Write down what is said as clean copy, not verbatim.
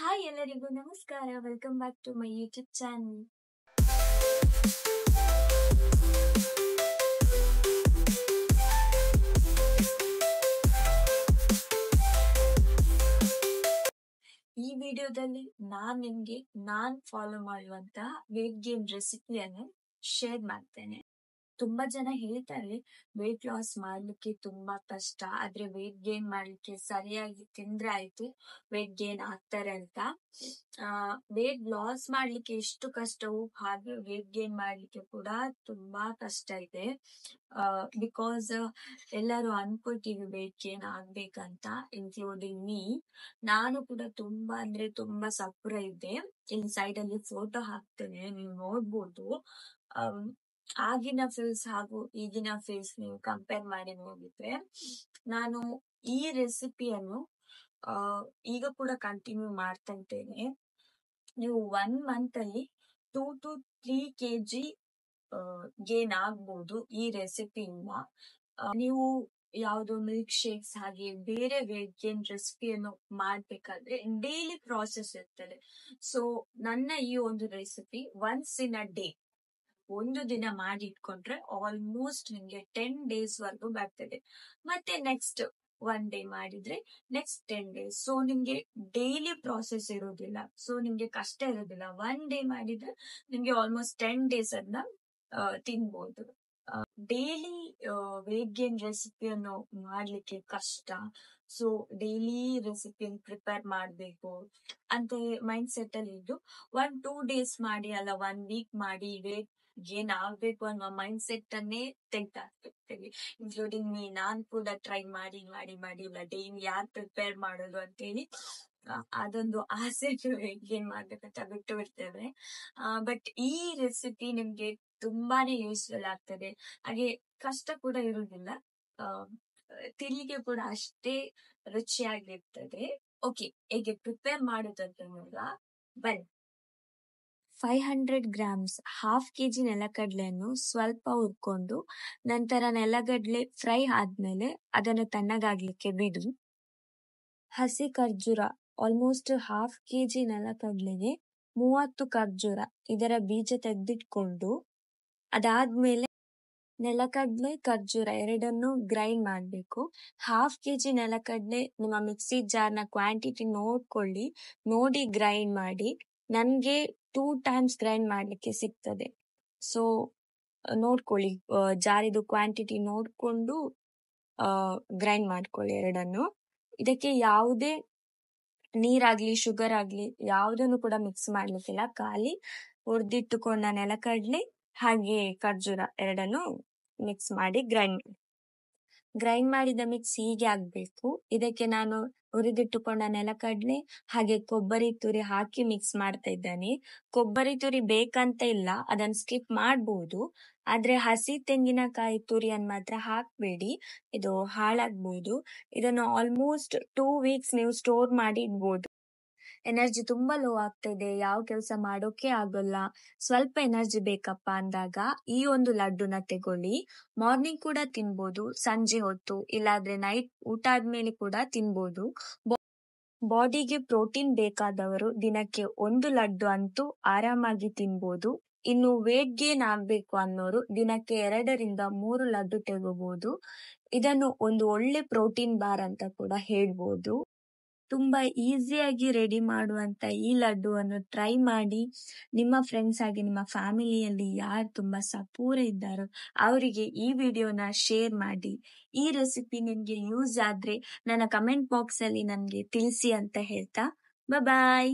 Hi ಎಲ್ಲರಿಗೂ ನಮಸ್ಕಾರ. Welcome back to my YouTube channel. ಈ ವಿಡಿಯೋದಲ್ಲಿ ನಿಮ್ಗೆ ನಾನ್ ಫಾಲೋ ಮಾಡುವಂತ ವೇಟ್ ಗೇನ್ ರೆಸಿಪಿಯನ್ನು ಶೇರ್ ಮಾಡ್ತೇನೆ. ತುಂಬಾ ಜನ ಹೇಳ್ತಾರೆ ವೇಟ್ ಲಾಸ್ ಮಾಡ್ಲಿಕ್ಕೆ ತುಂಬಾ ಕಷ್ಟ, ಆದ್ರೆ ವೇಟ್ ಗೇನ್ ಮಾಡ್ಲಿಕ್ಕೆ ಸರಿಯಾಗಿ ತಿಂದ್ರೆ ಆಯ್ತು ವೇಟ್ ಗೇನ್ ಆಗ್ತಾರೆ ಅಂತ. ವೇಟ್ ಲಾಸ್ ಮಾಡ್ಲಿಕ್ಕೆ ಎಷ್ಟು ಕಷ್ಟವೋ ಹಾಗೆ ವೇಟ್ ಗೇನ್ ಮಾಡ್ಲಿಕ್ಕೆ ಕೂಡ ತುಂಬಾ ಕಷ್ಟ ಇದೆ. ಬಿಕಾಸ್ ಎಲ್ಲರೂ ಅನ್ಕೊಳ್ತೀವಿ ವೇಟ್ ಗೇನ್ ಆಗ್ಬೇಕಂತ, ಇನ್ಕ್ಲೂಡಿಂಗ್ ಮೀ. ನಾನು ಕೂಡ ತುಂಬಾ ಅಂದ್ರೆ ತುಂಬಾ ಸಪುರ ಇದ್ದೆ. ಇಲ್ಲಿ ಸೈಡ್ ಅಲ್ಲಿ ಫೋಟೋ ಹಾಕ್ತೇನೆ, ನೀವು ನೋಡ್ಬೋದು. ಆಗಿನ ಫೇಸ್ ಹಾಗೂ ಈಗಿನ ಫೇಸ್ ನೀವು ಕಂಪೇರ್ ಮಾಡಿ ನೋಡಿದ್ರೆ, ನಾನು ಈ ರೆಸಿಪಿಯನ್ನು ಈಗ ಕೂಡ ಕಂಟಿನ್ಯೂ ಮಾಡ್ತಾ ಇದ್ದೇನೆ. ನೀವು 1 ಮಂತ್ ಅಲ್ಲಿ 2 to 3 kg ಗೇನ್ ಆಗ್ಬಹುದು ಈ ರೆಸಿಪಿಯಿಂದ. ನೀವು ಯಾವ್ದೋ ಮಿಲ್ಕ್ ಶೇಕ್ಸ್ ಹಾಗೆ ಬೇರೆ ವೇಟ್ ಗೇನ್ ರೆಸಿಪಿಯನ್ನು ಮಾಡ್ಬೇಕಾದ್ರೆ ಡೈಲಿ ಪ್ರಾಸೆಸ್ ಇರ್ತದೆ. ಸೊ ನನ್ನ ಈ ಒಂದು recipe once in a day, ಒಂದು ದಿನ ಮಾಡಿ ಇಟ್ಕೊಂಡ್ರೆ ಆಲ್ಮೋಸ್ಟ್ ನಿಮ್ಗೆ 10 days ವರ್ಗು ಬರ್ತದೆ. ಮತ್ತೆ ನೆಕ್ಸ್ಟ್ 1 day ಮಾಡಿದ್ರೆ ನೆಕ್ಸ್ಟ್ 10 days. ಸೊ ನಿಮ್ಗೆ ಡೈಲಿ ಪ್ರಾಸೆಸ್ ಇರೋದಿಲ್ಲ, ಸೊ ನಿಮ್ಗೆ ಕಷ್ಟ ಇರೋದಿಲ್ಲ. 1 day ಮಾಡಿದ್ರೆ ನಿಮ್ಗೆ ಆಲ್ಮೋಸ್ಟ್ 10 days ಅದನ್ನ ತಿನ್ಬಹುದು. ಡೈಲಿ ವೇಟ್ ಗೇನ್ ರೆಸಿಪಿಯನ್ನು ಮಾಡ್ಲಿಕ್ಕೆ ಕಷ್ಟ, ಸೊ ಡೈಲಿ ರೆಸಿಪಿಯನ್ನು ಪ್ರಿಪೇರ್ ಮಾಡ್ಬೇಕು ಅಂತ ಮೈಂಡ್ ಸೆಟ್ ಅಲ್ಲಿ ಇದ್ದು 1-2 days ಮಾಡಿ ಅಲ್ಲ 1 week ಮಾಡಿ ವೇಟ್ ಗೇನ್ ಆಗ್ಬೇಕು ಅನ್ನೋ ಮೈಂಡ್ ಸೆಟ್ ಅನ್ನೇ ತೆಗ್ದಾಕ್ತಿರ್ತೀವಿ. ಇನ್ಕ್ಲೂಡಿಂಗ್ ಮೀ, ನಾನ್ ಕೂಡ ಟ್ರೈ ಮಾಡಿ ಡೈಲಿ ಯಾರು ಪ್ರಿಪೇರ್ ಮಾಡೋದು ಅಂತೇಳಿ ಅದೊಂದು ಆಸೆ ವೇಟ್ ಗೇನ್ ಮಾಡ್ಬೇಕಂತ ಬಿಟ್ಟು ಬಿಡ್ತೇವೆ. ಬಟ್ ಈ ರೆಸಿಪಿ ನಿಮ್ಗೆ ತುಂಬಾನೇ ಯೂಸ್ಫುಲ್ ಆಗ್ತದೆ, ಹಾಗೆ ಕಷ್ಟ ಕೂಡ ಇರುವುದಿಲ್ಲ, ತಿನ್ಲಿಕ್ಕೆ ಕೂಡ ಅಷ್ಟೇ ರುಚಿಯಾಗಿರ್ತದೆ. ಓಕೆ, ಹೇಗೆ ಪ್ರಿಪೇರ್ ಮಾಡೋದಂತ ನೋಡುವ ಬನ್ನಿ. 500 grams, 1/2 kg ನೆಲಗಡ್ಲೆಯನ್ನು ಸ್ವಲ್ಪ ಹುರ್ಕೊಂಡು ನಂತರ ನೆಲಗಡ್ಲೆ ಫ್ರೈ ಆದ್ಮೇಲೆ ಅದನ್ನು ತಣ್ಣಗಾಗ್ಲಿಕ್ಕೆ ಬಿಡು. ಹಸಿ ಖರ್ಜೂರ, ಆಲ್ಮೋಸ್ಟ್ 1/2 kg ನೆಲಗಡ್ಲೆಗೆ 30 ಖರ್ಜೂರ, ಇದರ ಬೀಜ ತೆಗೆದಿಟ್ಕೊಂಡು ಅದಾದ್ಮೇಲೆ ನೆಲಗಡ್ಲೆ ಖರ್ಜೂರ ಎರಡನ್ನು ಗ್ರೈಂಡ್ ಮಾಡಬೇಕು. 1/2 kg ನೆಲಗಡ್ಲೆ ನಿಮ್ಮ ಮಿಕ್ಸಿ ಜಾರ್ನ ಕ್ವಾಂಟಿಟಿ ನೋಡ್ಕೊಳ್ಳಿ, ನೋಡಿ ಗ್ರೈಂಡ್ ಮಾಡಿ. ನನ್ಗೆ 2 times ಗ್ರೈಂಡ್ ಮಾಡ್ಲಿಕ್ಕೆ ಸಿಗ್ತದೆ. ಸೊ ನೋಡ್ಕೊಳ್ಳಿ, ಜಾರಿದು ಕ್ವಾಂಟಿಟಿ ನೋಡ್ಕೊಂಡು ಗ್ರೈಂಡ್ ಮಾಡ್ಕೊಳ್ಳಿ ಎರಡನ್ನು. ಇದಕ್ಕೆ ಯಾವುದೇ ನೀರಾಗ್ಲಿ ಶುಗರ್ ಆಗ್ಲಿ ಯಾವುದನ್ನು ಕೂಡ ಮಿಕ್ಸ್ ಮಾಡ್ಲಿಕ್ಕಿಲ್ಲ, ಖಾಲಿ ಹುರಿದಿಟ್ಟುಕೊಂಡ ನೆಲಗಡ್ಲೆ ಹಾಗೆ ಖರ್ಜೂರ ಎರಡನ್ನು ಮಿಕ್ಸ್ ಮಾಡಿ ಗ್ರೈಂಡ್ ಮಾಡಿದ ಮಿಕ್ಸ್ ಹೀಗೆ ಆಗ್ಬೇಕು. ಇದಕ್ಕೆ ನಾನು ಹುರಿದಿಟ್ಟುಕೊಂಡ ನೆಲಗಡ್ಲೆ ಹಾಗೆ ಕೊಬ್ಬರಿ ತುರಿ ಹಾಕಿ ಮಿಕ್ಸ್ ಮಾಡ್ತಾ ಇದ್ದೇನೆ. ಕೊಬ್ಬರಿ ತುರಿ ಬೇಕಂತ ಇಲ್ಲ, ಅದನ್ನ ಸ್ಕಿಪ್ ಮಾಡಬಹುದು, ಆದ್ರೆ ಹಸಿ ತೆಂಗಿನಕಾಯಿ ತುರಿಯನ್ನು ಮಾತ್ರ ಹಾಕ್ಬೇಡಿ, ಇದು ಹಾಳಾಗ್ಬಹುದು. ಇದನ್ನು ಆಲ್ಮೋಸ್ಟ್ 2 weeks ನೀವು ಸ್ಟೋರ್ ಮಾಡಿ ಇಡ್ಬೋದು. ಎನರ್ಜಿ ತುಂಬಾ ಲೋ ಆಗ್ತಾ ಇದೆ, ಯಾವ ಕೆಲಸ ಮಾಡೋಕೆ ಆಗೋಲ್ಲ, ಸ್ವಲ್ಪ ಎನರ್ಜಿ ಬೇಕಪ್ಪ ಅಂದಾಗ ಈ ಒಂದು ಲಡ್ಡುನ ತಗೊಳ್ಳಿ. ಮಾರ್ನಿಂಗ್ ಕೂಡ ತಿನ್ಬೋದು, ಸಂಜೆ ಹೊತ್ತು, ಇಲ್ಲಾದ್ರೆ ನೈಟ್ ಊಟ ಆದ್ಮೇಲೆ ಕೂಡ ತಿನ್ಬೋದು. ಬಾಡಿಗೆ ಪ್ರೋಟೀನ್ ಬೇಕಾದವರು ದಿನಕ್ಕೆ 1 ಲಡ್ಡು ಅಂತೂ ಆರಾಮಾಗಿ ತಿನ್ಬೋದು. ಇನ್ನು ವೇಟ್ ಗೇನ್ ಆಗ್ಬೇಕು ಅನ್ನೋರು ದಿನಕ್ಕೆ 2 ರಿಂದ 3 ಲಡ್ಡು ತಗೋಬಹುದು. ಇದನ್ನು ಒಂದು ಒಳ್ಳೆ ಪ್ರೋಟೀನ್ ಬಾರ್ ಅಂತ ಕೂಡ ಹೇಳ್ಬೋದು. ತುಂಬಾ ಈಸಿಯಾಗಿ ರೆಡಿ ಮಾಡುವಂತ ಈ ಲಡ್ಡುವನ್ನು ಟ್ರೈ ಮಾಡಿ. ನಿಮ್ಮ ಫ್ರೆಂಡ್ಸ್ ಹಾಗೆ ನಿಮ್ಮ ಫ್ಯಾಮಿಲಿಯಲ್ಲಿ ಯಾರು ತುಂಬಾ ಸಪೂರ ಇದ್ದಾರೋ ಅವರಿಗೆ ಈ ವಿಡಿಯೋನ ಶೇರ್ ಮಾಡಿ. ಈ ರೆಸಿಪಿ ನಿಮ್ಗೆ ಯೂಸ್ ಆದ್ರೆ ನನ್ನ ಕಮೆಂಟ್ ಬಾಕ್ಸ್ ಅಲ್ಲಿ ನನ್ಗೆ ತಿಳಿಸಿ ಅಂತ ಹೇಳ್ತಾ ಬಾಯ್.